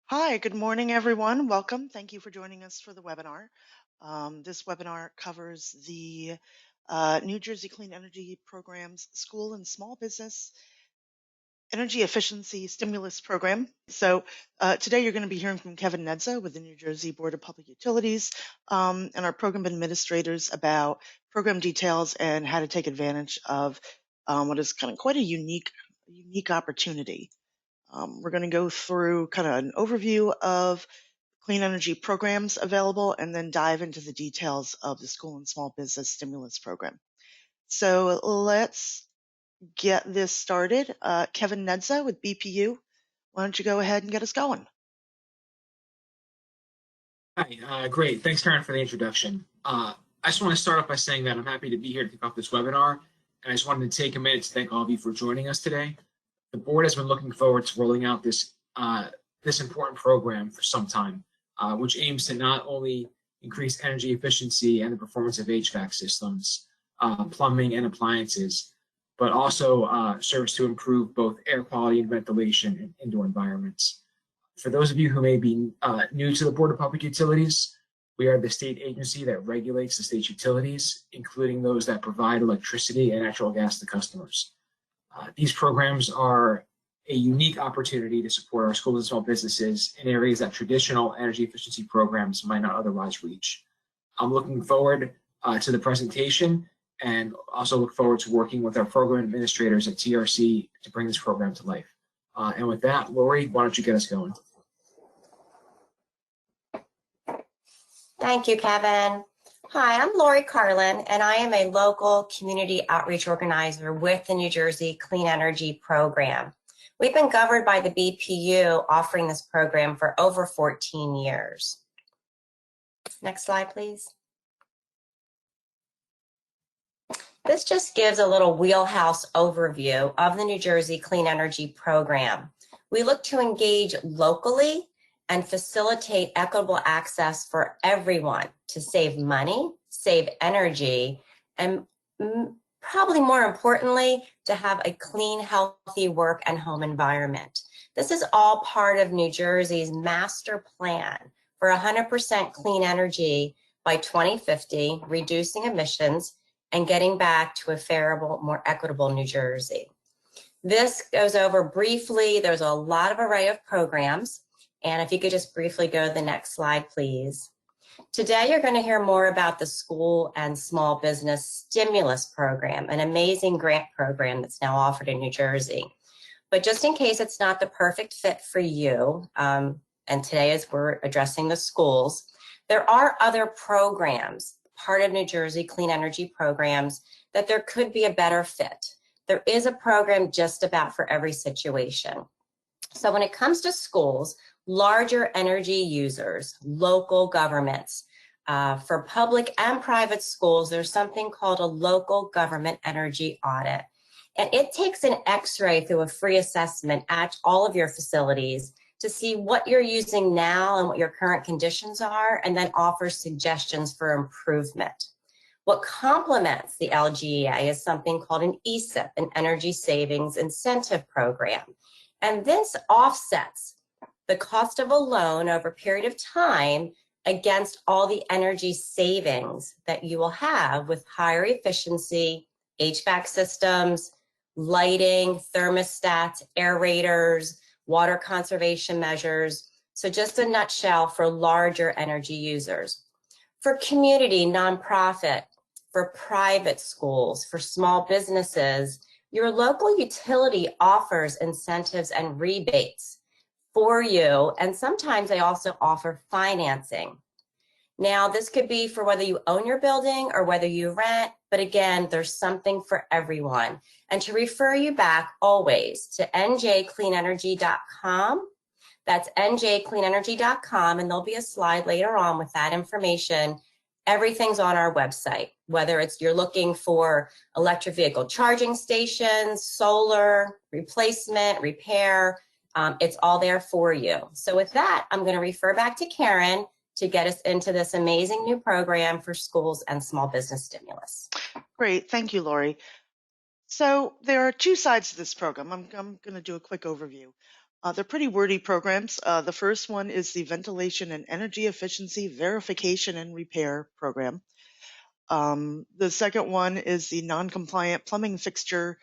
Hi, good morning, everyone. Welcome. Thank you for joining us for the webinar. This webinar covers the New Jersey Clean Energy Program's School and Small Business Energy Efficiency Stimulus Program. Today you're going to be hearing from Kevin Nedza with the New Jersey Board of Public Utilities and our program administrators about program details and how to take advantage of what is kind of quite a unique opportunity. We're going to go through kind of an overview of clean energy programs available and then dive into the details of the School and Small Business Stimulus Program. So let's get this started. Kevin Nedza with BPU, why don't you go ahead and get us going? Hi, great. Thanks, Karen, for the introduction. I just want to start off by saying that I'm happy to be here to kick off this webinar, and I just wanted to take a minute to thank all of you for joining us today. The board has been looking forward to rolling out this important program for some time, which aims to not only increase energy efficiency and the performance of HVAC systems, plumbing, and appliances, but also serves to improve both air quality and ventilation in indoor environments. For those of you who may be new to the Board of Public Utilities, we are the state agency that regulates the state's utilities, including those that provide electricity and natural gas to customers. These programs are a unique opportunity to support our schools and small businesses in areas that traditional energy efficiency programs might not otherwise reach. I'm looking forward to the presentation and also look forward to working with our program administrators at TRC to bring this program to life. And with that, Lori, why don't you get us going? Thank you, Kevin. Hi, I'm Lori Carlin, and I am a local community outreach organizer with the New Jersey Clean Energy Program. We've been governed by the BPU offering this program for over 14 years. Next slide, please. This just gives a little wheelhouse overview of the New Jersey Clean Energy Program. We look to engage locally and facilitate equitable access for everyone to save money, save energy, and probably more importantly, to have a clean, healthy work and home environment. This is all part of New Jersey's master plan for 100% clean energy by 2050, reducing emissions and getting back to a favorable, more equitable New Jersey. This goes over briefly. There's a lot of array of programs. And if you could just briefly go to the next slide, please. Today, you're going to hear more about the School and Small Business Stimulus Program, an amazing grant program that's now offered in New Jersey. But just in case it's not the perfect fit for you, and today as we're addressing the schools, there are other programs, part of New Jersey Clean Energy programs, that there could be a better fit. There is a program just about for every situation. So when it comes to schools, larger energy users, local governments, for public and private schools, there's something called a local government energy audit. And it takes an x-ray through a free assessment at all of your facilities to see what you're using now and what your current conditions are, and then offers suggestions for improvement. What complements the LGEA is something called an ESIP, an Energy Savings Incentive Program. And this offsets the cost of a loan over a period of time against all the energy savings that you will have with higher efficiency, HVAC systems, lighting, thermostats, aerators, water conservation measures. So just a nutshell for larger energy users. For community, nonprofit, for private schools, for small businesses, your local utility offers incentives and rebates for you, and sometimes they also offer financing. Now, this could be for whether you own your building or whether you rent, but again, there's something for everyone. And to refer you back always to njcleanenergy.com, that's njcleanenergy.com, and there'll be a slide later on with that information. Everything's on our website, whether it's you're looking for electric vehicle charging stations, solar, replacement, repair, it's all there for you. So with that, I'm going to refer back to Karen to get us into this amazing new program for schools and small business stimulus. Great, thank you, Lori. So there are two sides to this program. I'm going to do a quick overview. They're pretty wordy programs. The first one is the Ventilation and Energy Efficiency Verification and Repair Program. The second one is the Non-Compliant Plumbing Fixture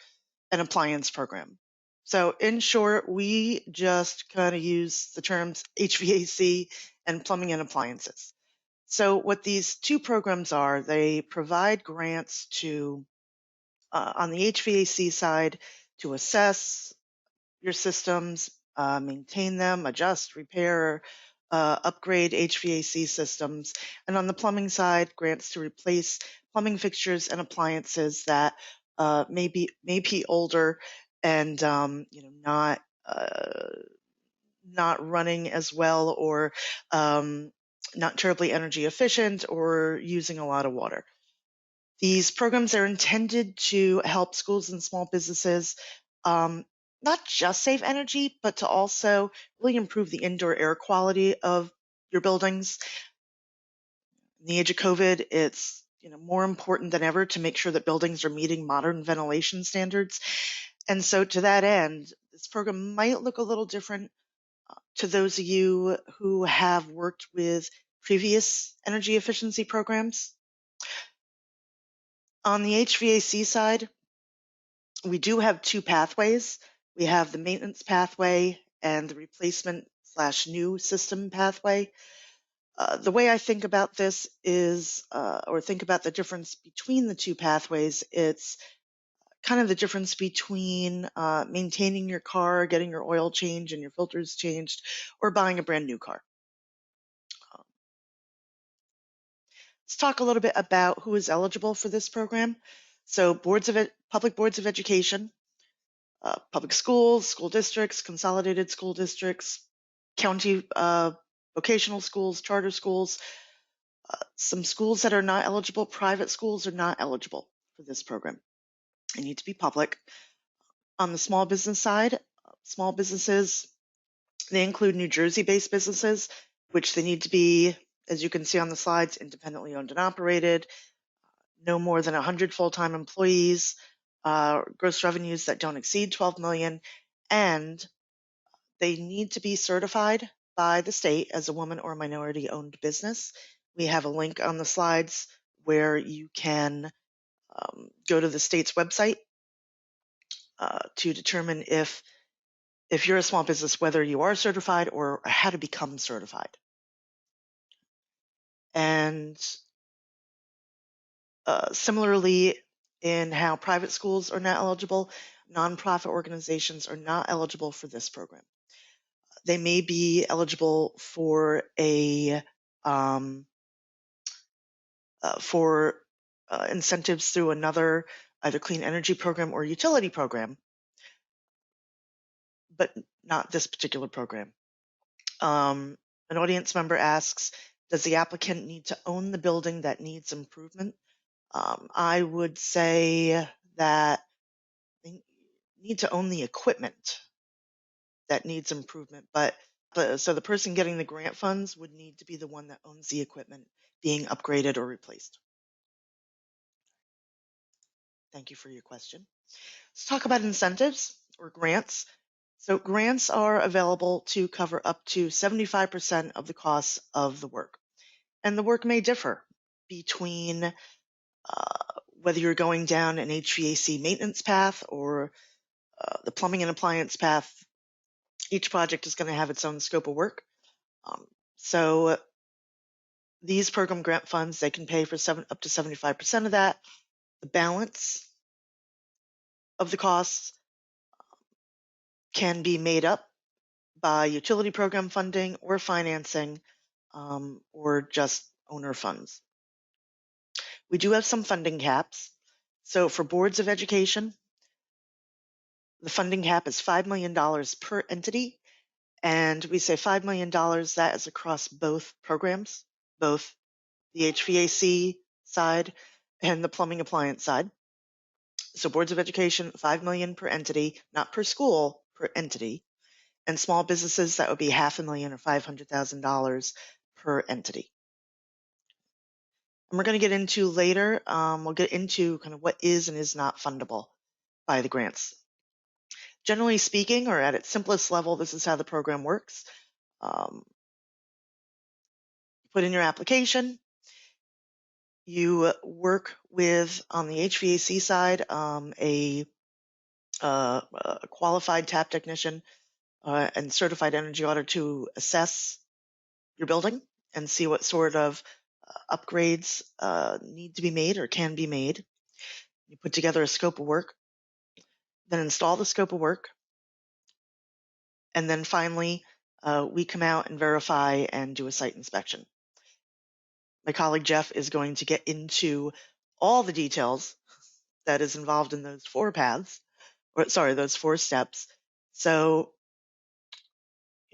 and Appliance Program. So in short, we just kind of use the terms HVAC and plumbing and appliances. So what these two programs are, they provide grants to, on the HVAC side, to assess your systems, maintain them, adjust, repair, upgrade HVAC systems. And on the plumbing side, grants to replace plumbing fixtures and appliances that may be older and not running as well, or not terribly energy efficient, or using a lot of water. These programs are intended to help schools and small businesses not just save energy, but to also really improve the indoor air quality of your buildings. In the age of COVID, it's more important than ever to make sure that buildings are meeting modern ventilation standards. And so to that end, this program might look a little different to those of you who have worked with previous energy efficiency programs. On the HVAC side, we do have two pathways. We have the maintenance pathway and the replacement/new system pathway. The way I think about this is, or think about the difference between the two pathways, it's kind of the difference between maintaining your car, getting your oil changed and your filters changed, or buying a brand new car. Let's talk a little bit about who is eligible for this program. So public boards of education, public schools, school districts, consolidated school districts, county vocational schools, charter schools. Some schools that are not eligible, private schools, are not eligible for this program. They need to be public. On the small business side, small businesses, they include New Jersey-based businesses, which they need to be, as you can see on the slides, independently owned and operated, no more than 100 full-time employees, gross revenues that don't exceed 12 million, and they need to be certified by the state as a woman or minority-owned business. We have a link on the slides where you can go to the state's website to determine if you're a small business, whether you are certified or how to become certified. And similarly, in how private schools are not eligible, nonprofit organizations are not eligible for this program. They may be eligible for incentives through another either clean energy program or utility program, but not this particular program. An audience member asks, does the applicant need to own the building that needs improvement? I would say that they need to own the equipment that needs improvement, so the person getting the grant funds would need to be the one that owns the equipment being upgraded or replaced. Thank you for your question. Let's talk about incentives or grants. So grants are available to cover up to 75% of the costs of the work. And the work may differ between whether you're going down an HVAC maintenance path or the plumbing and appliance path. Each project is going to have its own scope of work. So these program grant funds, they can pay for up to 75% of that. The balance of the costs can be made up by utility program funding or financing, or just owner funds. We do have some funding caps. So for boards of education, the funding cap is $5 million per entity. And we say $5 million, that is across both programs, both the HVAC side and the plumbing appliance side. So boards of education, $5 million per entity, not per school, per entity. And small businesses, that would be $500,000 or $500,000 per entity. And we're going to get into later, we'll get into kind of what is and is not fundable by the grants. Generally speaking, or at its simplest level, this is how the program works. Put in your application. You work with, on the HVAC side, a qualified tap technician and certified energy auditor to assess your building and see what sort of upgrades need to be made or can be made. You put together a scope of work, then install the scope of work, and then finally we come out and verify and do a site inspection. My colleague Jeff is going to get into all the details that is involved in those four paths, or sorry, those four steps. So,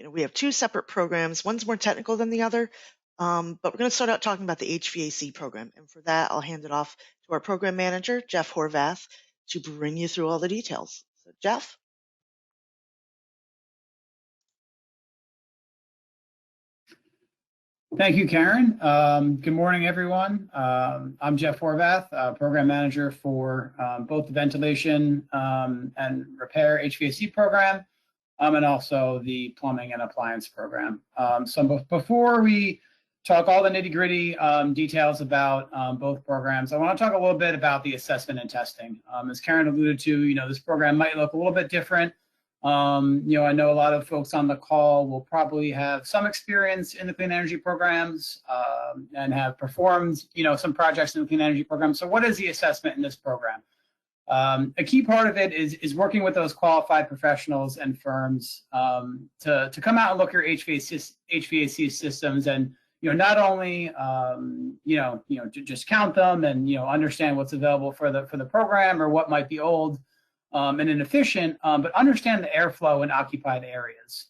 we have two separate programs. One's more technical than the other, but we're going to start out talking about the HVAC program. And for that, I'll hand it off to our program manager, Jeff Hvac, to bring you through all the details. So, Jeff? Thank you, Karen. Good morning, everyone. I'm Jeff Hvac, Program Manager for both the Ventilation and Repair HVAC program and also the Plumbing and Appliance program. So before we talk all the nitty-gritty details about both programs, I want to talk a little bit about the assessment and testing. As Karen alluded to, this program might look a little bit different. I know a lot of folks on the call will probably have some experience in the clean energy programs and have performed, some projects in the clean energy program. So what is the assessment in this program? A key part of it is working with those qualified professionals and firms to come out and look at your HVAC systems and, not only, just count them and, understand what's available for the program or what might be old and inefficient, but understand the airflow in occupied areas.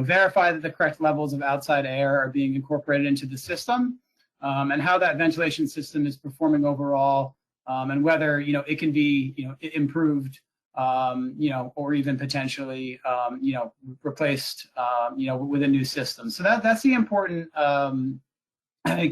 Verify that the correct levels of outside air are being incorporated into the system and how that ventilation system is performing overall and whether, it can be, improved, or even potentially, replaced, with a new system. So that's the important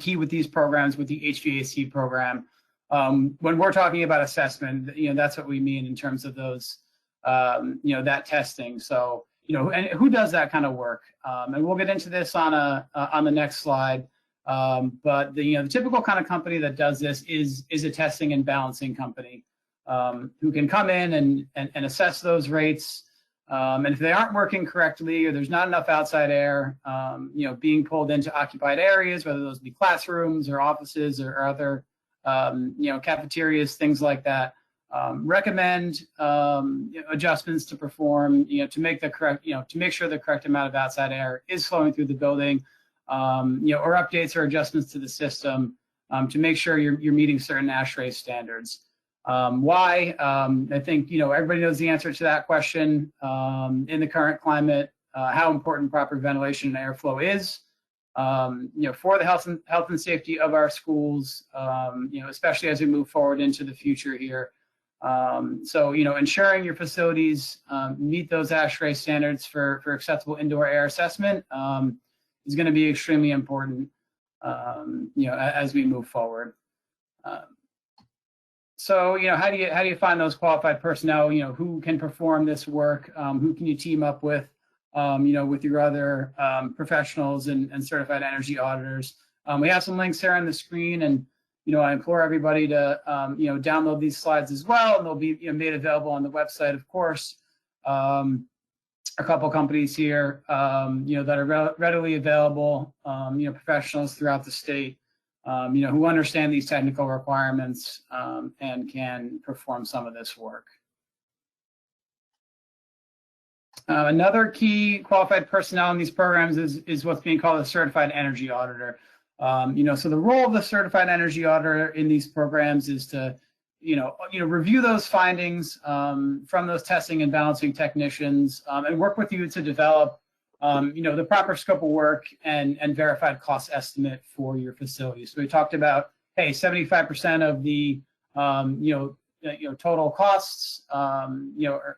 key with these programs, with the HVAC program. When we're talking about assessment, that's what we mean in terms of those, that testing. So, and who does that kind of work? And we'll get into this on the next slide. But the typical kind of company that does this is a testing and balancing company who can come in and assess those rates. And if they aren't working correctly or there's not enough outside air, being pulled into occupied areas, whether those be classrooms or offices or other cafeterias, things like that. Recommend adjustments to perform, to make the correct, to make sure the correct amount of outside air is flowing through the building, or updates or adjustments to the system to make sure you're meeting certain ASHRAE standards. Why? I think everybody knows the answer to that question. In the current climate, how important proper ventilation and airflow is. For the health and safety of our schools, especially as we move forward into the future here. So, ensuring your facilities meet those ASHRAE standards for acceptable indoor air assessment is going to be extremely important, as we move forward. So, how do you find those qualified personnel? Who can perform this work? Who can you team up with? With your other professionals and certified energy auditors. We have some links here on the screen, and I implore everybody to download these slides as well, and they'll be made available on the website, of course. A couple companies here, that are readily available, professionals throughout the state, who understand these technical requirements and can perform some of this work. Another key qualified personnel in these programs is what's being called a certified energy auditor. So the role of the certified energy auditor in these programs is to, review those findings from those testing and balancing technicians and work with you to develop, the proper scope of work and verified cost estimate for your facility. So we talked about, hey, 75% of the, total costs, are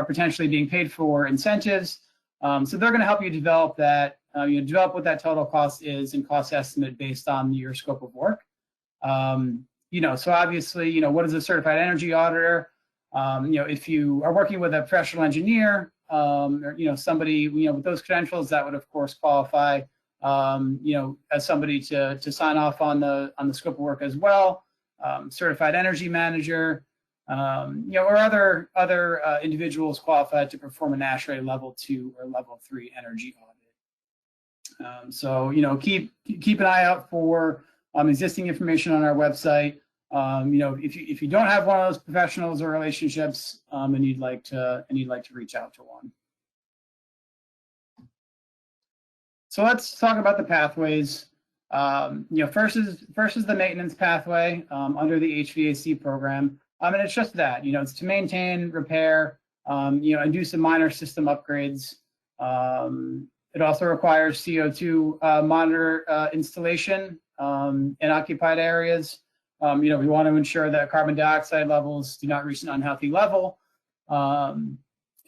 potentially being paid for incentives. So they're going to help you develop that, develop what that total cost is and cost estimate based on your scope of work. So obviously, what is a certified energy auditor? If you are working with a professional engineer, or somebody with those credentials, that would of course qualify as somebody to sign off on the scope of work as well. Certified energy manager, or other individuals qualified to perform an ASHRAE level 2 or level 3 energy audit. So keep an eye out for existing information on our website. If you don't have one of those professionals or relationships, and you'd like to reach out to one. So let's talk about the pathways. First is the maintenance pathway under the HVAC program, and it's just that it's to maintain, repair, and do some minor system upgrades. It also requires CO2 monitor installation in occupied areas. We want to ensure that carbon dioxide levels do not reach an unhealthy level.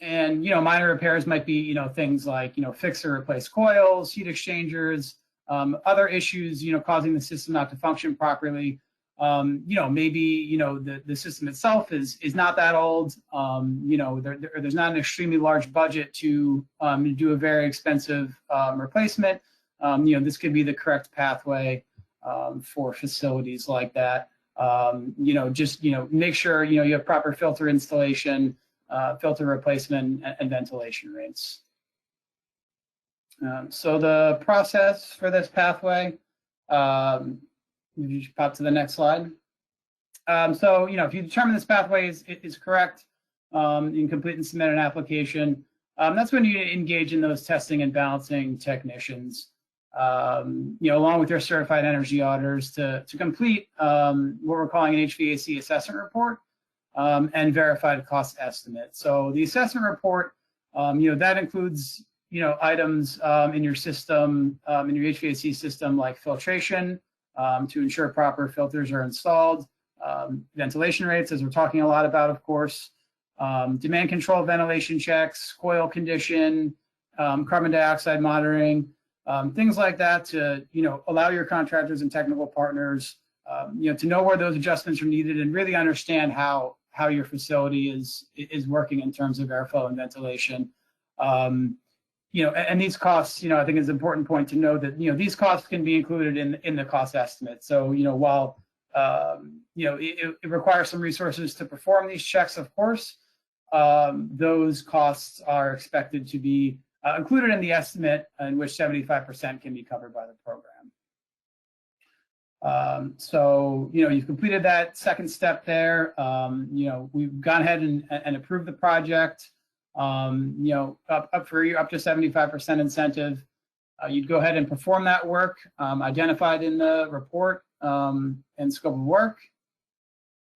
And minor repairs might be things like fix or replace coils, heat exchangers, other issues causing the system not to function properly. Maybe the system itself is not that old. There's not an extremely large budget to do a very expensive replacement. This could be the correct pathway for facilities like that. Just make sure you have proper filter installation, filter replacement, and ventilation rates. So the process for this pathway, you should pop to the next slide. So if you determine this pathway is correct, you can complete and submit an application. That's when you engage in those testing and balancing technicians, along with your certified energy auditors to complete what we're calling an HVAC assessment report and verified cost estimate. So the assessment report, that includes items in your system, in your HVAC system, like filtration to ensure proper filters are installed, ventilation rates, as we're talking a lot about, of course, demand control ventilation checks, coil condition, carbon dioxide monitoring, things like that to allow your contractors and technical partners to know where those adjustments are needed and really understand how your facility is working in terms of airflow and ventilation. And these costs, I think it's an important point to know that these costs can be included in the cost estimate. So while it requires some resources to perform these checks, of course, those costs are expected to be included in the estimate, in which 75% can be covered by the program. So you've completed that second step there. We've gone ahead and approved the project. Up to 75% incentive. You'd go ahead and perform that work identified in the report and scope of work,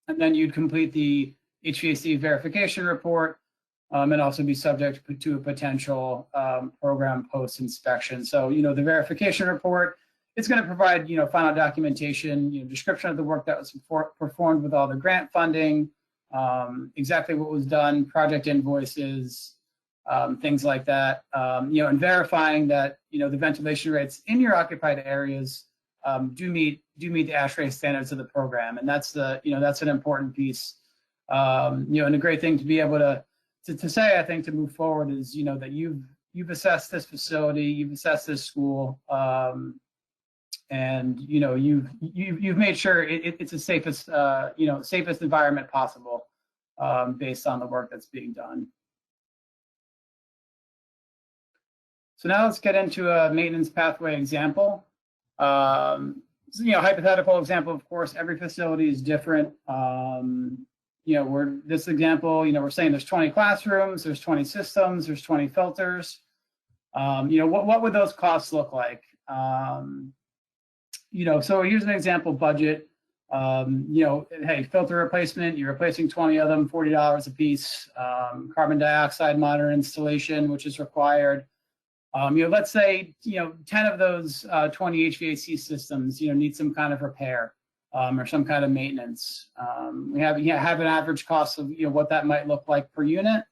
and then you'd complete the HVAC verification report and also be subject to a potential program post-inspection. So the verification report, it's going to provide final documentation, description of the work that was performed with all the grant funding, exactly what was done, project invoices, things like that, and verifying that the ventilation rates in your occupied areas do meet the ASHRAE standards of the program, and that's an important piece. And a great thing to be able to say, I think, to move forward is that you've assessed this facility, you've assessed this school, and you've made sure it's the safest safest environment possible based on the work that's being done. So now let's get into a maintenance pathway example. Hypothetical example, of course, every facility is different. This example, we're saying there's 20 classrooms, there's 20 systems, there's 20 filters. What would those costs look like? So here's an example budget. Hey, filter replacement, you're replacing 20 of them, $40 a piece. Carbon dioxide monitor installation, which is required. Let's say 10 of those 20 HVAC systems need some kind of repair or some kind of maintenance. We have an average cost of what that might look like per unit,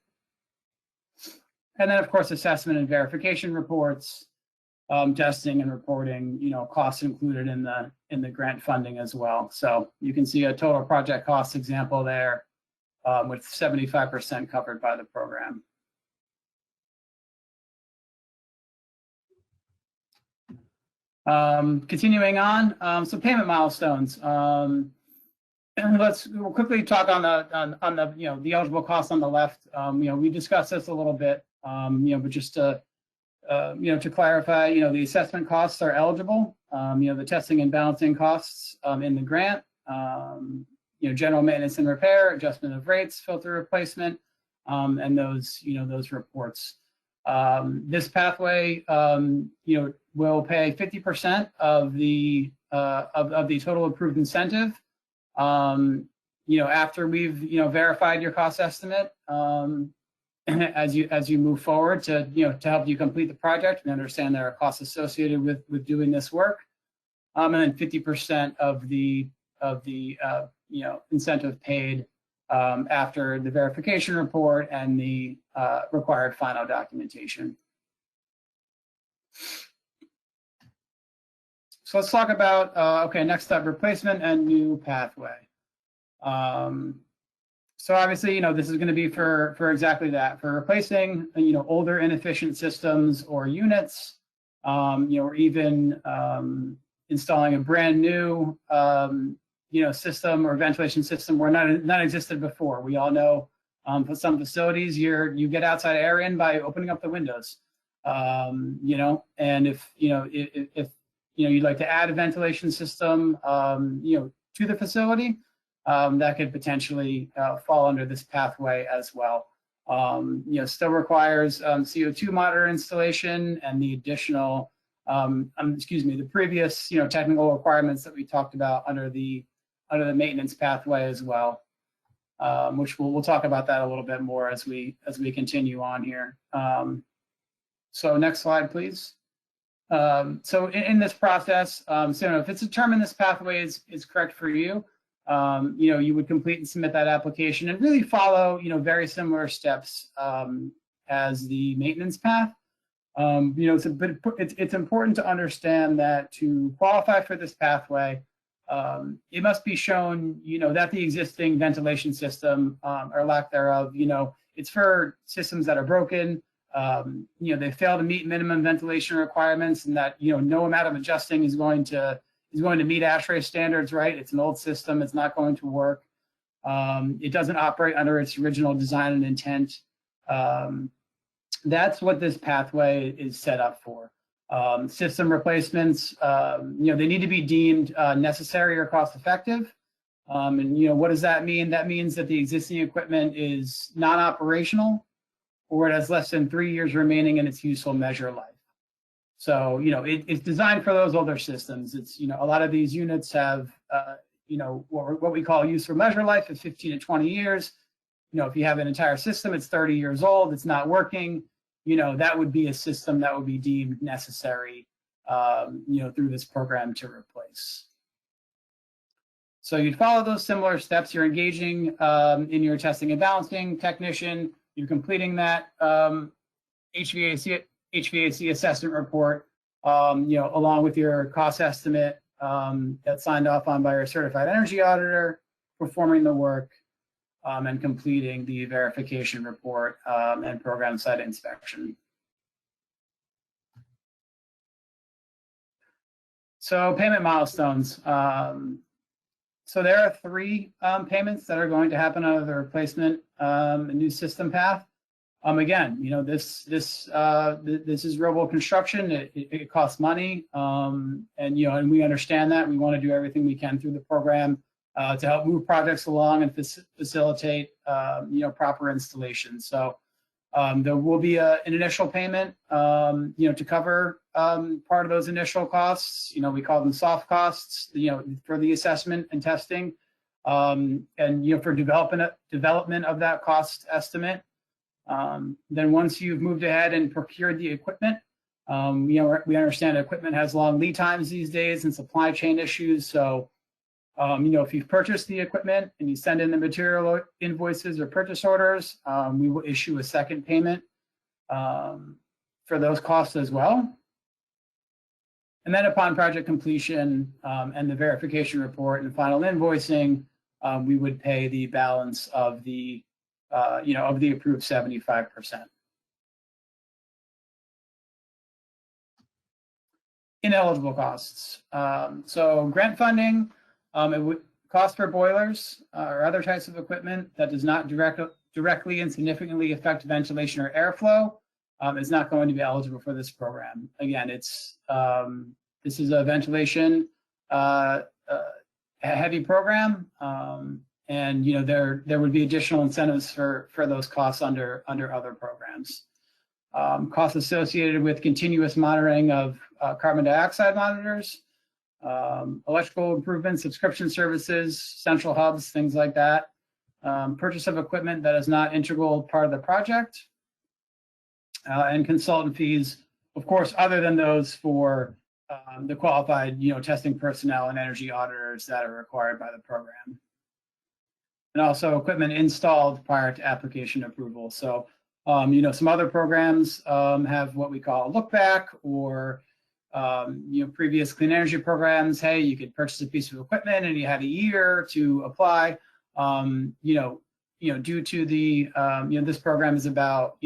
and then of course assessment and verification reports, testing and reporting, costs included in the grant funding as well. So you can see a total project cost example there. with 75% covered by the program. Continuing on, so payment milestones. We'll quickly talk on the the eligible costs on the left. We discussed this a little bit, but just to to clarify, the assessment costs are eligible. The testing and balancing costs in the grant. General maintenance and repair, adjustment of rates, filter replacement, and those reports. This pathway, will pay 50% of the total approved incentive. After we've verified your cost estimate, as you move forward to help you complete the project. We understand there are costs associated with doing this work, and then 50% of the incentive paid after the verification report and the required final documentation. So let's talk about, next up, replacement and new pathway. So obviously, this is going to be for exactly that, for replacing, older inefficient systems or units, or even installing a brand new, system or ventilation system where none existed before. We all know for some facilities, you get outside air in by opening up the windows, and if you'd like to add a ventilation system, to the facility, that could potentially fall under this pathway as well. Still requires CO2 monitor installation and the additional, the previous, technical requirements that we talked about under the maintenance pathway as well, which we'll talk about that a little bit more as we continue on here. So next slide, please. So in this process, if it's determined this pathway is correct for you, you would complete and submit that application and really follow, very similar steps as the maintenance path. It's important to understand that to qualify for this pathway, it must be shown, that the existing ventilation system or lack thereof, it's for systems that are broken. They fail to meet minimum ventilation requirements, and that no amount of adjusting is going to meet ASHRAE standards. Right? It's an old system. It's not going to work. It doesn't operate under its original design and intent. That's what this pathway is set up for. System replacements, they need to be deemed necessary or cost effective. And what does that mean? That means that the existing equipment is non-operational, or it has less than 3 years remaining in its useful measure life. So, it's designed for those older systems. It's, a lot of these units have, what we call useful measure life of 15 to 20 years. If you have an entire system, it's 30 years old, it's not working, that would be a system that would be deemed necessary, through this program to replace. So you'd follow those similar steps. You're engaging in your testing and balancing technician. You're completing that HVAC assessment report, along with your cost estimate that's signed off on by your certified energy auditor, performing the work, and completing the verification report and program site inspection. So payment milestones. So there are 3 payments that are going to happen out of the replacement new system path. Again, this is real world construction. It costs money, and we understand that. We want to do everything we can through the program to help move projects along and facilitate proper installation. So there will be an initial payment to cover part of those initial costs. We call them soft costs, for the assessment and testing, and for development of that cost estimate. Then once you've moved ahead and procured the equipment, we understand equipment has long lead times these days and supply chain issues. So if you've purchased the equipment and you send in the material invoices or purchase orders, we will issue a second payment for those costs as well. And then upon project completion and the verification report and final invoicing, we would pay the balance of the of the approved 75%. Ineligible costs. So grant funding, it would cost for boilers or other types of equipment that does not directly and significantly affect ventilation or airflow is not going to be eligible for this program. Again, it's this is a ventilation heavy program, and there would be additional incentives for those costs under other programs. Costs associated with continuous monitoring of carbon dioxide monitors, electrical improvements, subscription services, central hubs, things like that. Purchase of equipment that is not integral part of the project, and consultant fees, of course, other than those for the qualified, testing personnel and energy auditors that are required by the program. And also equipment installed prior to application approval. So, some other programs have what we call a look back, or previous clean energy programs. Hey, you could purchase a piece of equipment and you had a year to apply. Due to the this program is about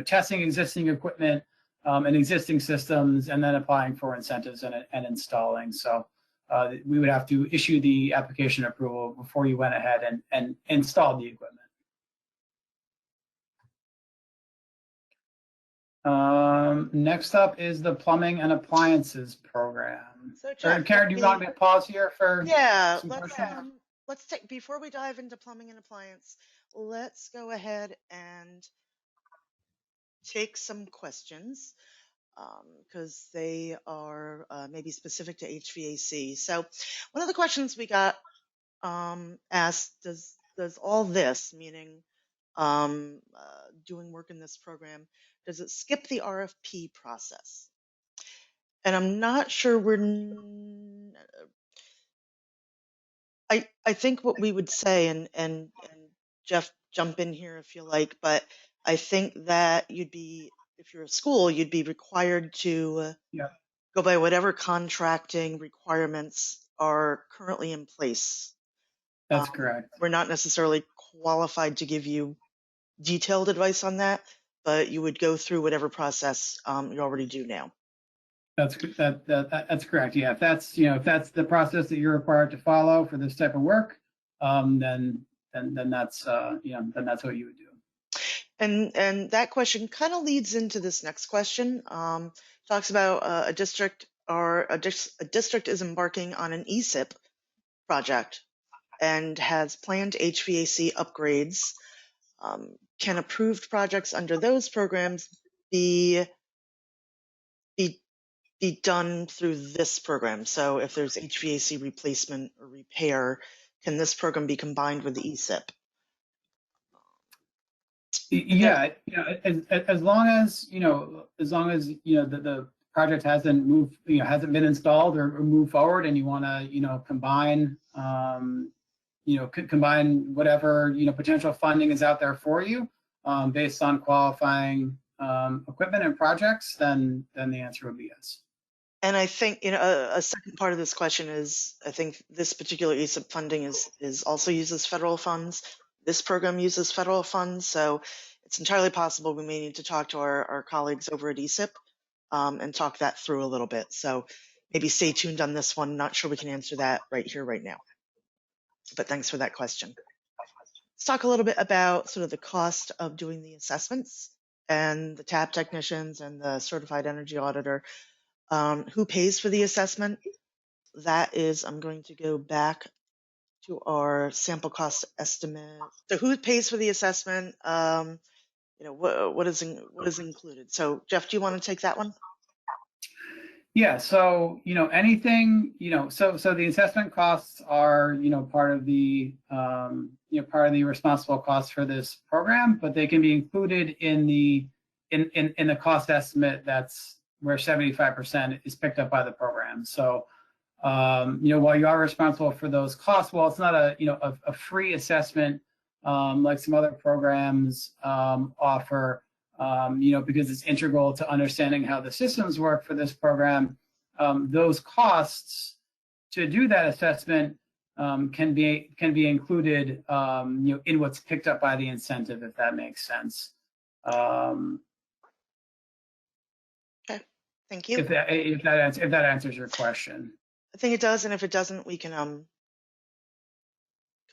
testing existing equipment and existing systems, and then applying for incentives and installing. So we would have to issue the application approval before you went ahead and installed the equipment. Next up is the plumbing and appliances program. So Jeff, Karen, do you want me to pause here for? Yeah, let's take, before we dive into plumbing and appliance, let's go ahead and take some questions because they are maybe specific to HVAC. So one of the questions we got asked, does all this, meaning doing work in this program, does it skip the RFP process? And I'm not sure I think what we would say, and Jeff, jump in here if you like, but I think that if you're a school, you'd be required to go by whatever contracting requirements are currently in place. That's correct. We're not necessarily qualified to give you detailed advice on that, but you would go through whatever process you already do now. That's correct. Yeah, if that's the process that you're required to follow for this type of work, then that's what you would do. And that question kind of leads into this next question. Talks about a district is embarking on an ESIP project and has planned HVAC upgrades. Can approved projects under those programs be done through this program? So if there's HVAC replacement or repair, can this program be combined with the ESIP? Yeah, as long as the project hasn't moved, hasn't been installed or moved forward, and you want to combine combine whatever potential funding is out there for you based on qualifying equipment and projects, then the answer would be yes. And I think a second part of this question is, I think this particular ESIP funding is also uses federal funds. This program uses federal funds, so it's entirely possible we may need to talk to our colleagues over at ESIP and talk that through a little bit. So maybe stay tuned on this one. Not sure we can answer that right here, right now. But thanks for that question. Let's talk a little bit about sort of the cost of doing the assessments and the TAP technicians and the certified energy auditor. Who pays for the assessment? That is, I'm going to go back to our sample cost estimate. So who pays for the assessment? What is included? So Jeff, do you want to take that one? Yeah, so anything, so the assessment costs are part of the responsible cost for this program, but they can be included in the cost estimate. That's where 75% is picked up by the program. So while you are responsible for those costs, well, it's not a free assessment like some other programs offer. Because it's integral to understanding how the systems work for this program. Those costs to do that assessment can be included, in what's picked up by the incentive, if that makes sense. Okay, thank you. If that answers your question. I think it does, and if it doesn't, we can come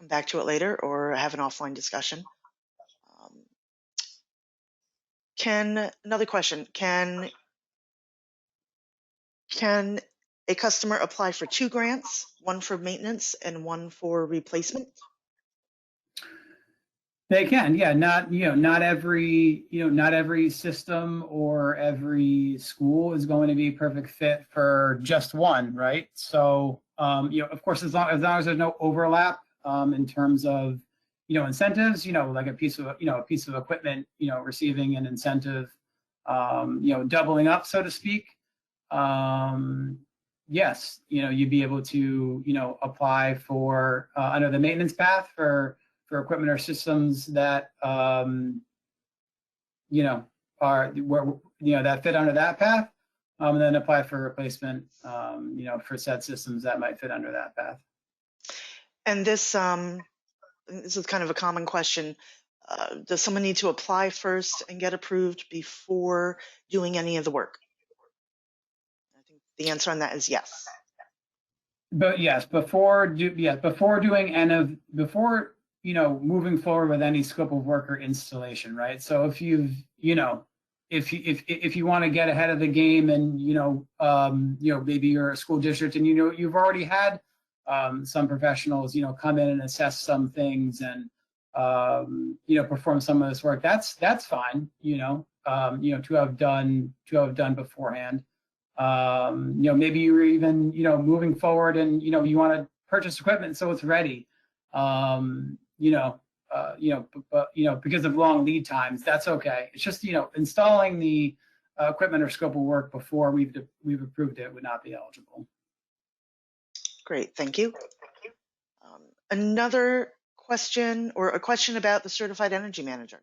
back to it later or have an offline discussion. Another question, can a customer apply for 2 grants, one for maintenance and one for replacement? They can, yeah. Not every system or every school is going to be a perfect fit for just one, right? So, of course, as long as there's no overlap in terms of, incentives, like a piece of equipment, receiving an incentive, doubling up, so to speak. Yes, you'd be able to, apply for under the maintenance path for equipment or systems that are that fit under that path, and then apply for replacement, for said systems that might fit under that path. And this is kind of a common question. Does someone need to apply first and get approved before doing any of the work? I think the answer on that is yes. But yes, before moving forward with any scope of work or installation, right? So if if you want to get ahead of the game and maybe you're a school district and you've already had some professionals come in and assess some things and perform some of this work, that's fine, to have done beforehand. Maybe you're even moving forward and you want to purchase equipment so it's ready, because of long lead times, that's okay. It's just installing the equipment or scope of work before we've approved it would not be eligible. Great, thank you. Another question, or a question about the certified energy manager.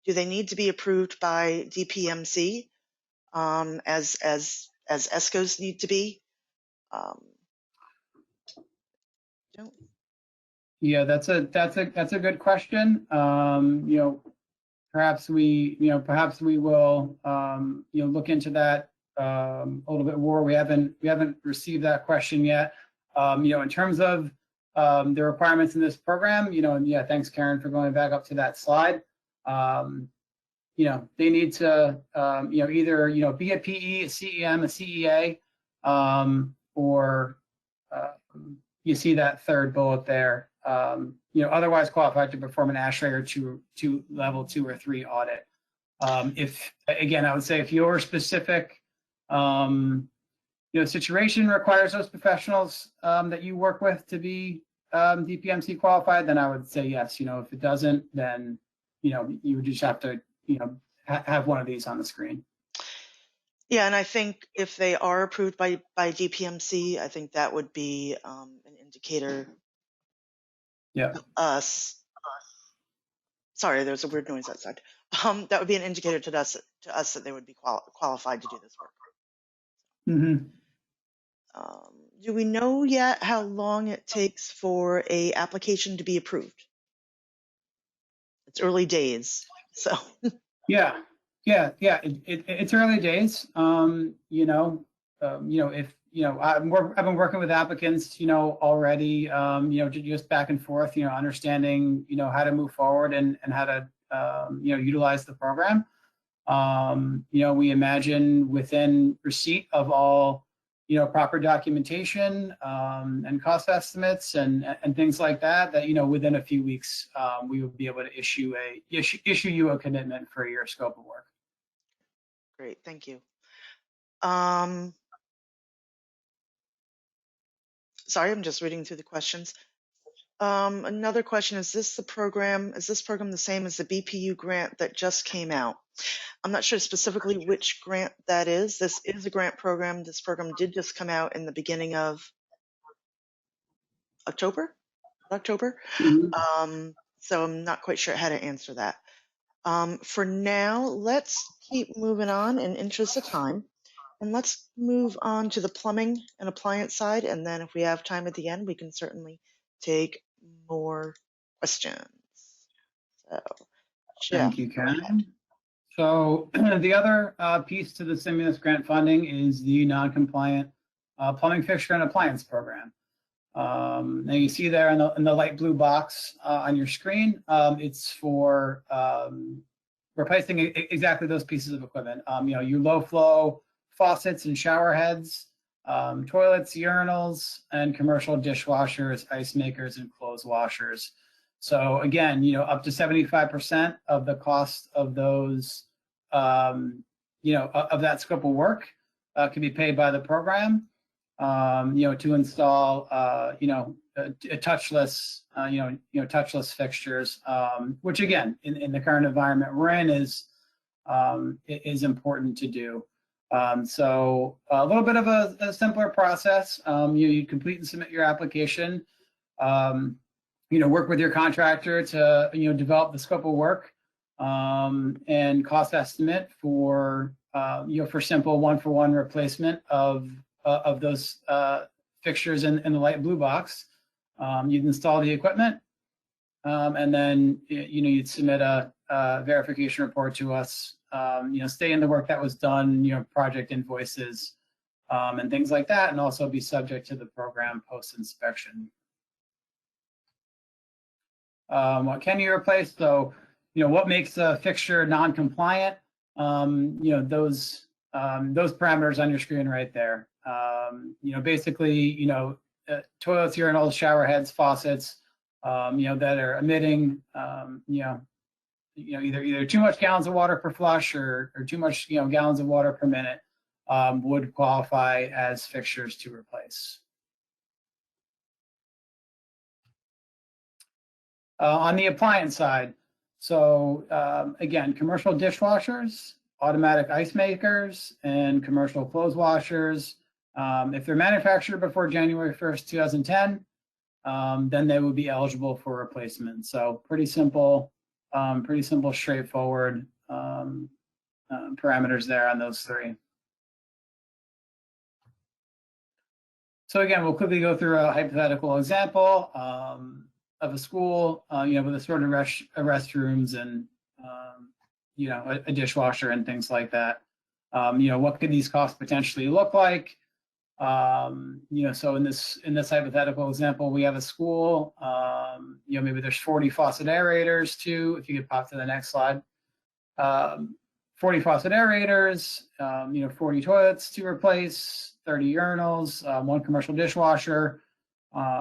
Do they need to be approved by DPMC as ESCOs need to be? Yeah, that's a good question. Perhaps we will look into that a little bit more. We haven't received that question yet. In terms of the requirements in this program, and yeah, thanks Karen for going back up to that slide. They need to either be a PE, a CEM, a CEA, or you see that third bullet there. Otherwise qualified to perform an ASHRAE or two level 2 or 3 audit. If again, I would say if your specific situation requires those professionals that you work with to be DPMC qualified, then I would say yes. If it doesn't, then you would just have to have one of these on the screen. Yeah, and I think if they are approved by DPMC, I think that would be an indicator. Yeah. Sorry, there's a weird noise outside. That would be an indicator to us that they would be qualified to do this work. Mm-hmm. Do we know yet how long it takes for a application to be approved? It's early days, so. Yeah. It's early days. If I've been working with applicants, already, just back and forth, understanding, how to move forward and how to, utilize the program. We imagine within receipt of all, proper documentation and cost estimates and things like that, within a few weeks, we would be able to issue you a commitment for your scope of work. Great, thank you. Sorry, I'm just reading through the questions. Another question, is this program the same as the BPU grant that just came out? I'm not sure specifically which grant that is. This is a grant program. This program did just come out in the beginning of October. Mm-hmm. So I'm not quite sure how to answer that. For now, let's keep moving on in interest of time. And let's move on to the plumbing and appliance side. And then if we have time at the end, we can certainly take more questions. So, Jeff, Thank you, go ahead. Karen. So the other piece to the stimulus grant funding is the non-compliant plumbing fixture and appliance program. Now you see there in the light blue box on your screen, it's for replacing exactly those pieces of equipment. Your low flow faucets and shower heads, toilets, urinals, and commercial dishwashers, ice makers, and clothes washers. So again, up to 75% of the cost of those, of that scope of work can be paid by the program. To install, touchless, touchless fixtures, which again, in the current environment we're in, is important to do. So a little bit of a simpler process. You complete and submit your application. Work with your contractor to develop the scope of work and cost estimate for for simple one-for-one replacement of those fixtures in the light blue box. You'd install the equipment, and then you'd submit a verification report to us. Stay in the work that was done, project invoices, and things like that, and also be subject to the program post-inspection. What can you replace? So, what makes a fixture non-compliant? Those parameters on your screen right there. Basically, toilets, urinals, shower heads, faucets, that are emitting, either too much gallons of water per flush or too much, gallons of water per minute, would qualify as fixtures to replace. On the appliance side, so again, commercial dishwashers, automatic ice makers, and commercial clothes washers. If they're manufactured before January 1st, 2010, then they would be eligible for replacement. So pretty simple, straightforward parameters there on those three. So again, we'll quickly go through a hypothetical example of a school, with assorted restrooms and a dishwasher and things like that. What could these costs potentially look like? So in this hypothetical example, we have a school. Maybe there's 40 faucet aerators too. If you could pop to the next slide. 40 faucet aerators. 40 toilets to replace. 30 urinals. One commercial dishwasher.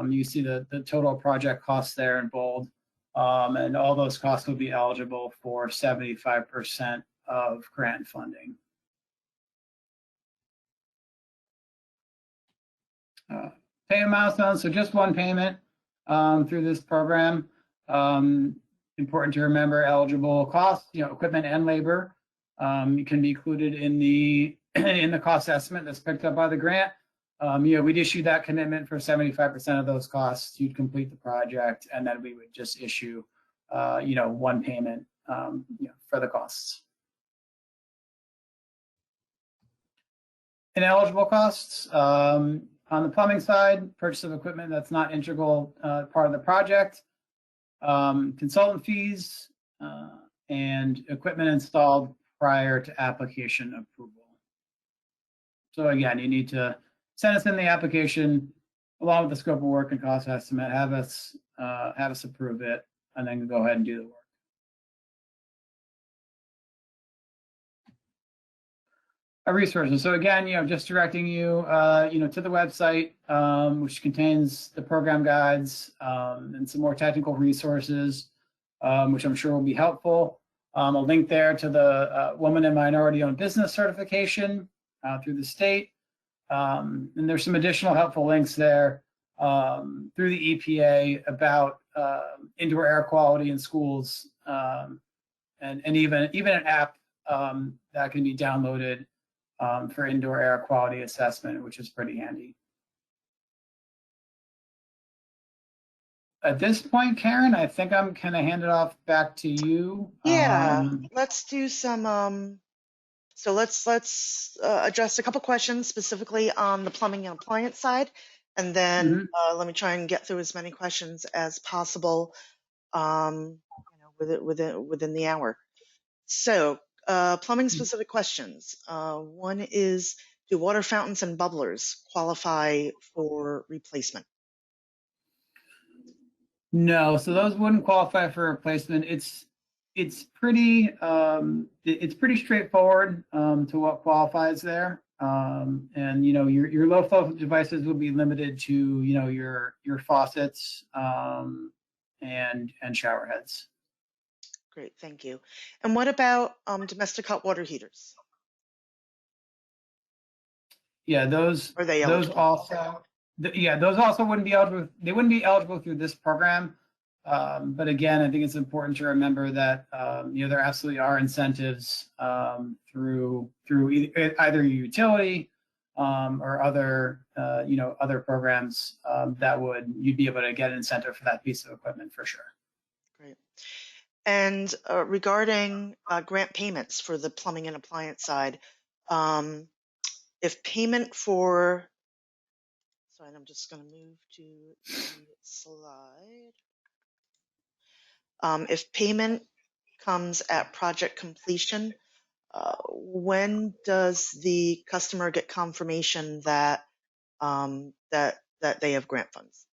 You see the total project costs there in bold, and all those costs will be eligible for 75% of grant funding. Payment milestones, so just one payment through this program. Important to remember eligible costs, equipment and labor, can be included in the cost estimate that's picked up by the grant. We'd issue that commitment for 75% of those costs. You'd complete the project, and then we would just issue, one payment, for the costs. Ineligible costs, on the plumbing side, purchase of equipment that's not integral part of the project, consultant fees, and equipment installed prior to application approval. So again, you need to send us in the application along with the scope of work and cost estimate, have us approve it, and then go ahead and do the work. Our resources. So again, just directing you, to the website, which contains the program guides and some more technical resources, which I'm sure will be helpful. A link there to the Woman and Minority-Owned Business certification through the state. And there's some additional helpful links there through the EPA about indoor air quality in schools, and even an app that can be downloaded for indoor air quality assessment, which is pretty handy. At this point, Karen, I think I'm going to hand it off back to you. Yeah, let's do some. So let's address a couple questions specifically on the plumbing and appliance side, And then Mhm. let me try and get through as many questions as possible, within the hour. So, plumbing specific questions. One is, do water fountains and bubblers qualify for replacement? No, so those wouldn't qualify for replacement. It's pretty straightforward to what qualifies there. And your low flow devices will be limited to your faucets and shower heads. Great, thank you. And what about domestic hot water heaters? Yeah, those Are they those eligible? also those also wouldn't be eligible. They wouldn't be eligible through this program. But again, I think it's important to remember that there absolutely are incentives through either your utility or other programs that you'd be able to get an incentive for that piece of equipment for sure. Great. And regarding grant payments for the plumbing and appliance side, if payment for, sorry, I'm just going to move to the slide. If payment comes at project completion, when does the customer get confirmation that that they have grant funds?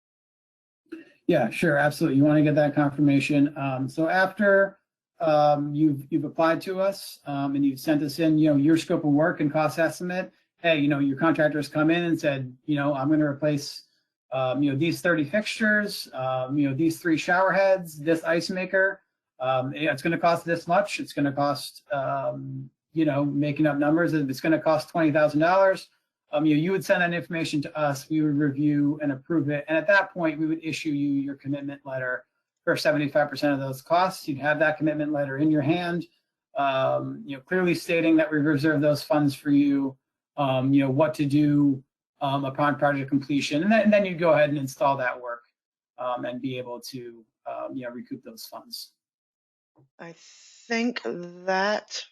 Yeah, sure, absolutely. You want to get that confirmation. So after you've applied to us and you've sent us in, your scope of work and cost estimate. Hey, your contractors come in and said, I'm going to replace, these 30 fixtures, these 3 shower heads, this ice maker. It's going to cost this much. It's going to cost, making up numbers. If it's going to cost $20,000. You would send that information to us, we would review and approve it, and at that point, we would issue you your commitment letter for 75% of those costs. You'd have that commitment letter in your hand, clearly stating that we reserve those funds for you, what to do upon project completion, and then you'd go ahead and install that work and be able to recoup those funds. I think that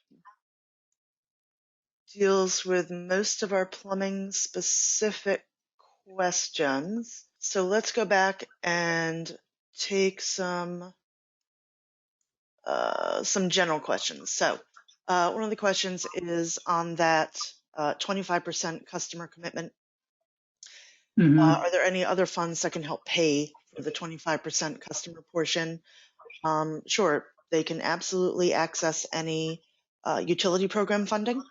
deals with most of our plumbing specific questions. So let's go back and take some general questions. So one of the questions is on that 25% customer commitment. Mm-hmm. Are there any other funds that can help pay for the 25% customer portion? Sure, they can absolutely access any utility program funding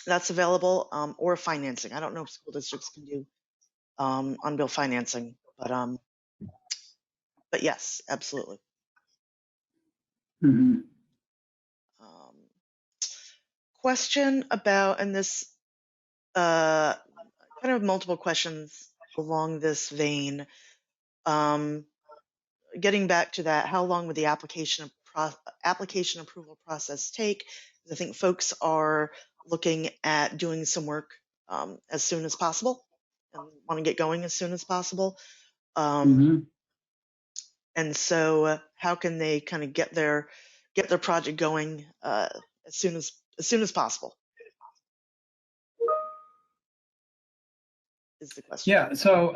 that's available, or financing. I don't know if school districts can do on-bill financing, but yes, absolutely. Mm-hmm. Question about, and this kind of multiple questions along this vein. Getting back to that, how long would the application approval process take? I think folks are looking at doing some work as soon as possible and want to get going as soon as possible. Mm-hmm. And so, how can they kind of get their project going as soon as possible? Is the question. Yeah. So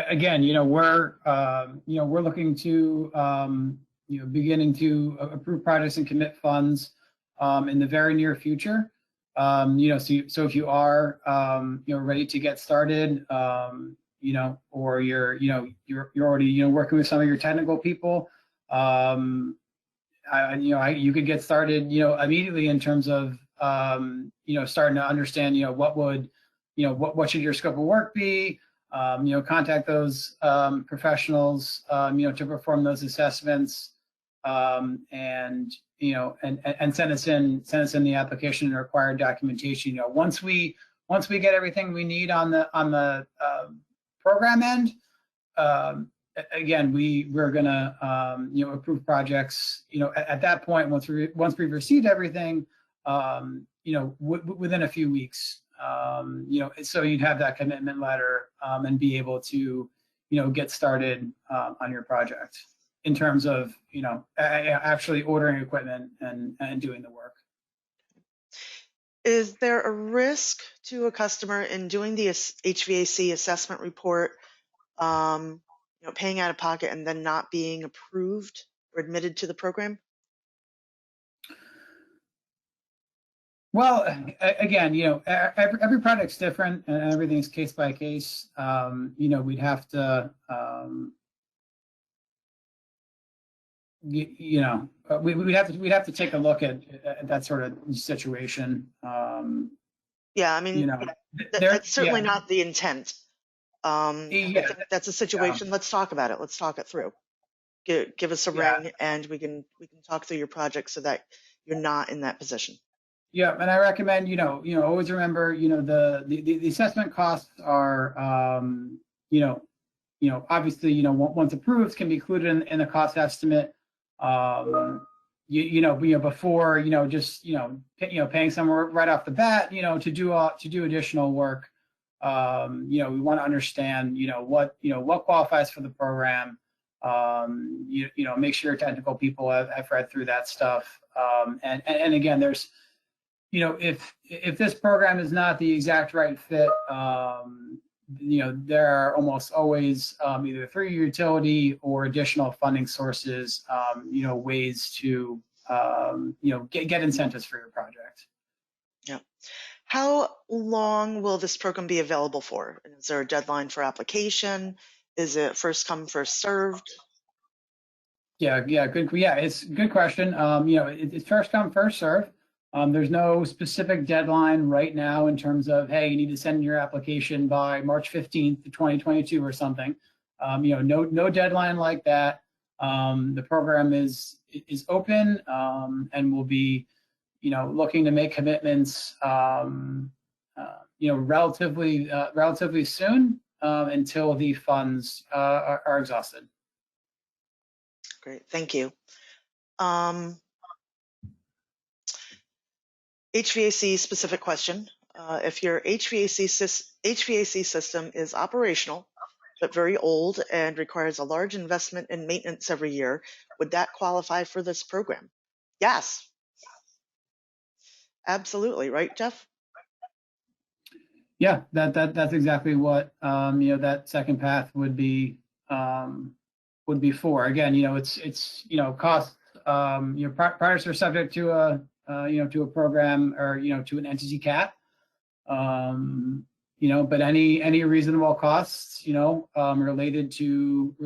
again, we're looking to beginning to approve projects and commit funds in the very near future. So if you are ready to get started, or you're already working with some of your technical people, you could get started immediately in terms of starting to understand what should your scope of work be. Contact those professionals to perform those assessments, and send us in the application and required documentation. Once we get everything we need on the program end, again, we're gonna approve projects. At that point, once we've received everything, within a few weeks. So you'd have that commitment letter and be able to get started on your project in terms of actually ordering equipment and doing the work. Is there a risk to a customer in doing the HVAC assessment report, paying out of pocket and then not being approved or admitted to the program? Well, again, every product's different and everything's case by case. We'd have to, we'd have to take a look at that sort of situation. Yeah, I mean, that's certainly not the intent. I think that's a situation. Let's talk about it. Let's talk it through. Give us a ring, and we can talk through your project so that you're not in that position. Yeah, and I recommend always remember the assessment costs are obviously once approved can be included in the cost estimate. Before just paying someone right off the bat to do additional work. We want to understand what qualifies for the program. Make sure technical people have read through that stuff. And again, there's if this program is not the exact right fit, there are almost always either through utility or additional funding sources, ways to get incentives for your project. Yeah. How long will this program be available for? Is there a deadline for application? Is it first come, first served? Yeah, good. Yeah, it's a good question. It's first come, first served. There's no specific deadline right now in terms of, hey, you need to send your application by March 15th, 2022 or something. No deadline like that. The program is open and will be, looking to make commitments, relatively soon until the funds are exhausted. Great, thank you. HVAC specific question. If your HVAC system is operational, but very old and requires a large investment in maintenance every year, would that qualify for this program? Yes. Absolutely, right, Jeff? Yeah, that's exactly what that second path would be for. Again, it's cost. Projects are subject to a program or to an entity cap. But any reasonable costs related to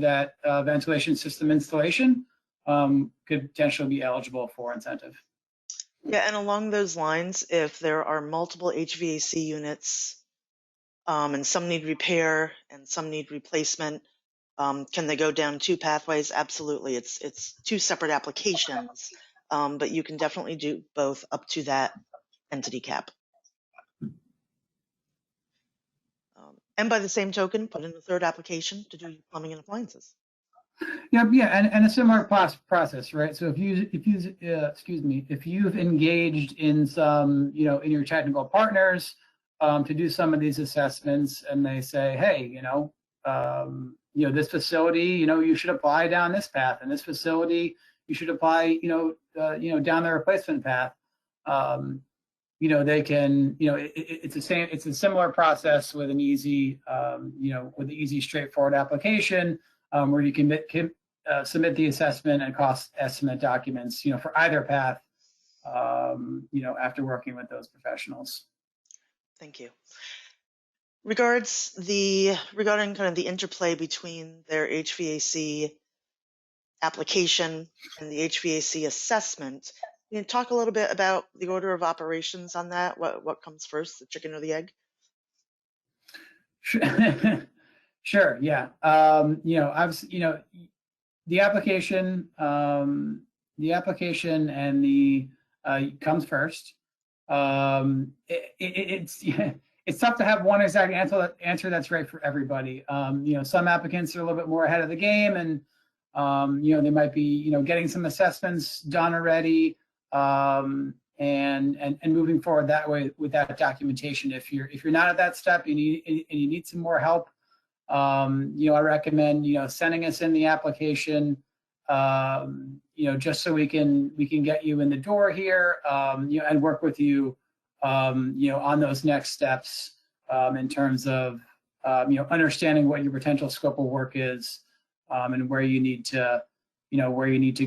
that ventilation system installation could potentially be eligible for incentive. Yeah, and along those lines, if there are multiple HVAC units and some need repair and some need replacement, can they go down two pathways? Absolutely. It's two separate applications, but you can definitely do both up to that entity cap. And by the same token, put in a third application to do your plumbing and appliances. Yeah, and a similar process, right? So if you've engaged in some, in your technical partners to do some of these assessments, and they say, hey, this facility, you should apply down this path, and this facility, you should apply, down the replacement path. They can, it's a similar process with an easy, straightforward application where you can submit the assessment and cost estimate documents, for either path, after working with those professionals. Thank you. Regarding kind of the interplay between their HVAC application and the HVAC assessment, can you talk a little bit about the order of operations on that? What comes first, the chicken or the egg? Sure. Yeah. The application and the comes first. It's tough to have one exact answer that's right for everybody. Some applicants are a little bit more ahead of the game, and they might be getting some assessments done already, and moving forward that way with that documentation. If you're not at that step and you need some more help, I recommend sending us in the application, just so we can get you in the door here, and work with you on those next steps in terms of, understanding what your potential scope of work is and where you need to,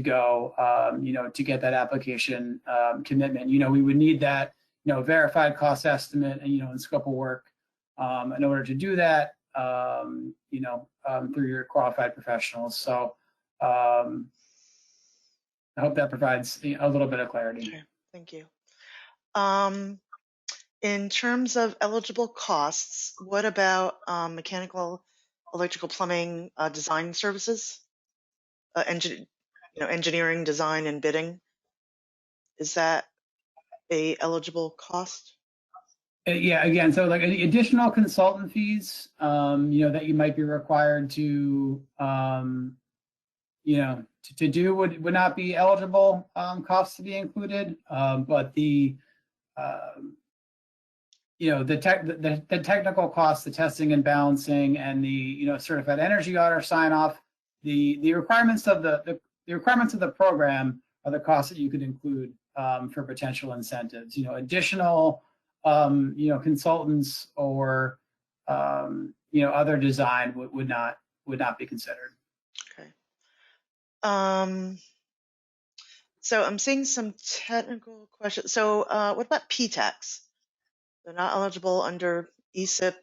go, to get that application commitment. We would need that, verified cost estimate and scope of work in order to do that, through your qualified professionals. So I hope that provides a little bit of clarity. Okay, thank you. In terms of eligible costs, what about mechanical, electrical, plumbing, design services, engineering, design, and bidding? Is that a eligible cost? Yeah, again, so like additional consultant fees, that you might be required to, to do would not be eligible costs to be included, but the technical costs, the testing and balancing, and the certified energy auditor sign off, the requirements of the requirements of the program are the costs that you could include for potential incentives. Additional consultants or other design would not be considered. Okay. So I'm seeing some technical questions. So what about PTACs? They're not eligible under ESIP.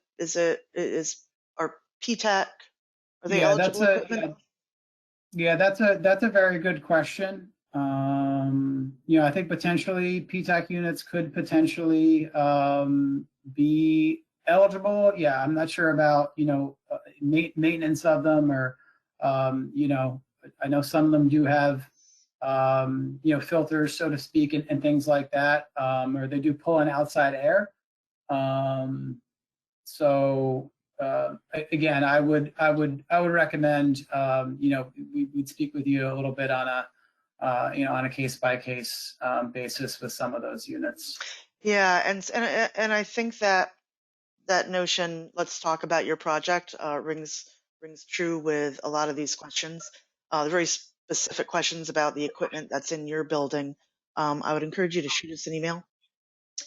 Are PTAC? Are they eligible equipment? That's a very good question. I think potentially PTAC units could potentially be eligible. Yeah, I'm not sure about maintenance of them, or I know some of them do have filters, so to speak, and things like that, or they do pull in outside air. So again, I would recommend we'd speak with you a little bit on a case-by-case basis with some of those units. Yeah, and I think that notion, let's talk about your project, rings true with a lot of these questions. The very specific questions about the equipment that's in your building. I would encourage you to shoot us an email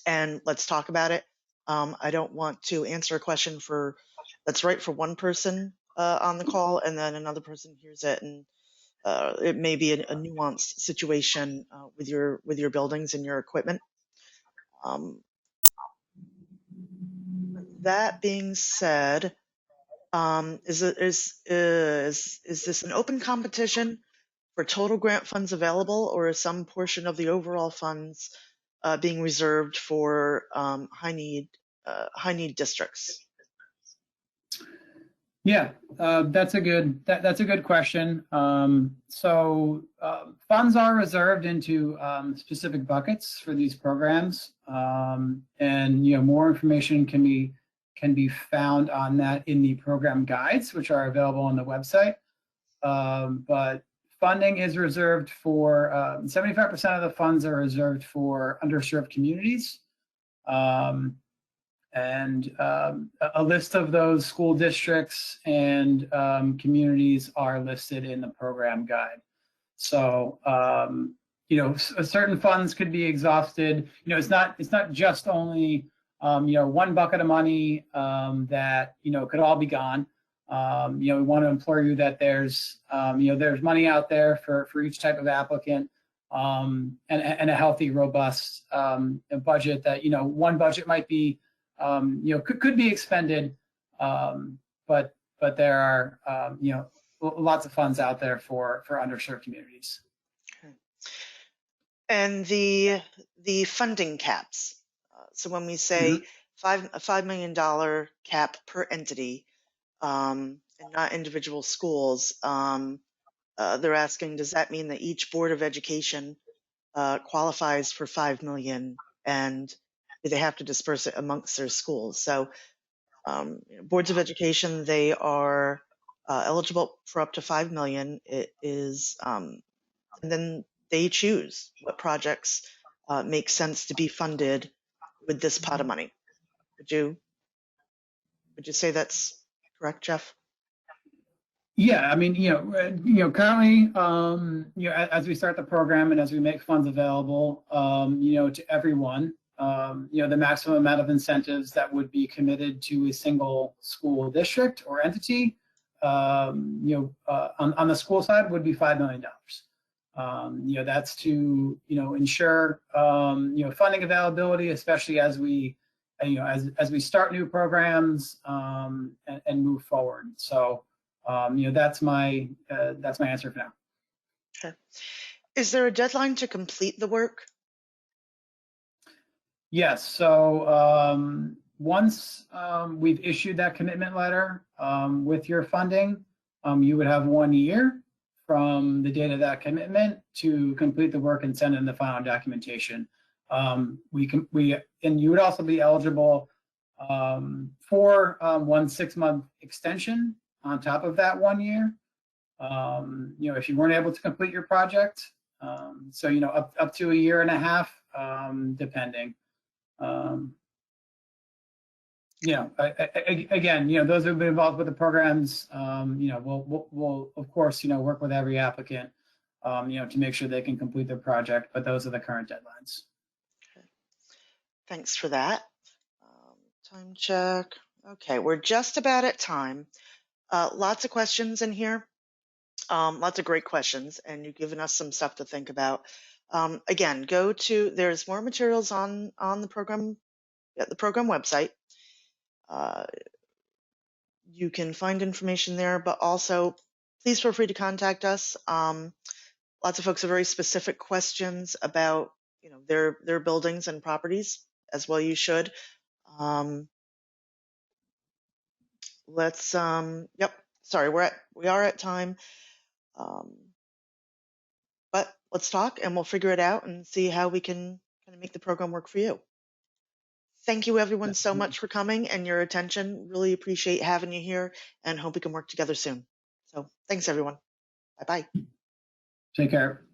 and let's talk about it. I don't want to answer a question that's right for one person on the call, and then another person hears it, and it may be a nuanced situation with your buildings and your equipment. That being said, is this an open competition for total grant funds available, or is some portion of the overall funds being reserved for high need districts? Yeah, that's a good question. So funds are reserved into specific buckets for these programs, and more information can be found on that in the program guides, which are available on the website. But funding is reserved for 75% of the funds are reserved for underserved communities. And a list of those school districts and communities are listed in the program guide. So, certain funds could be exhausted. It's not just only, one bucket of money that, could all be gone. We want to implore you that there's money out there for each type of applicant, and a healthy, robust budget that, one budget might be, could be expended, but there are, lots of funds out there for underserved communities. Okay. And the funding caps. So when we say $5 million cap per entity, and not individual schools, they're asking, does that mean that each Board of Education qualifies for $5 million, and do they have to disperse it amongst their schools? So boards of education, they are eligible for up to $5 million. It is, and then they choose what projects make sense to be funded with this pot of money. Would you say that's correct, Jeff? Yeah, I mean, currently, as we start the program and as we make funds available, to everyone, the maximum amount of incentives that would be committed to a single school district or entity, on the school side would be $5 million. That's to, ensure, funding availability, especially as we, as we start new programs and move forward. So, that's my answer for now. Okay. Is there a deadline to complete the work? Yes. So once we've issued that commitment letter with your funding, you would have 1 year from the date of that commitment to complete the work and send in the final documentation. And you would also be eligible for 1 6-month extension on top of that 1 year. If you weren't able to complete your project, so up to 1.5 years, depending. Again, those who've been involved with the programs, we'll of course, work with every applicant, to make sure they can complete their project, but those are the current deadlines. Okay. Thanks for that. Time check. Okay, we're just about at time. Lots of questions in here. Lots of great questions, and you've given us some stuff to think about. Again, there's more materials on the program, at the program website. You can find information there, but also please feel free to contact us. Lots of folks have very specific questions about, their buildings and properties, as well you should. Sorry, we are at time. But let's talk and we'll figure it out and see how we can kind of make the program work for you. Thank you everyone so much for coming and your attention. Really appreciate having you here and hope we can work together soon. So thanks everyone. Bye-bye. Take care.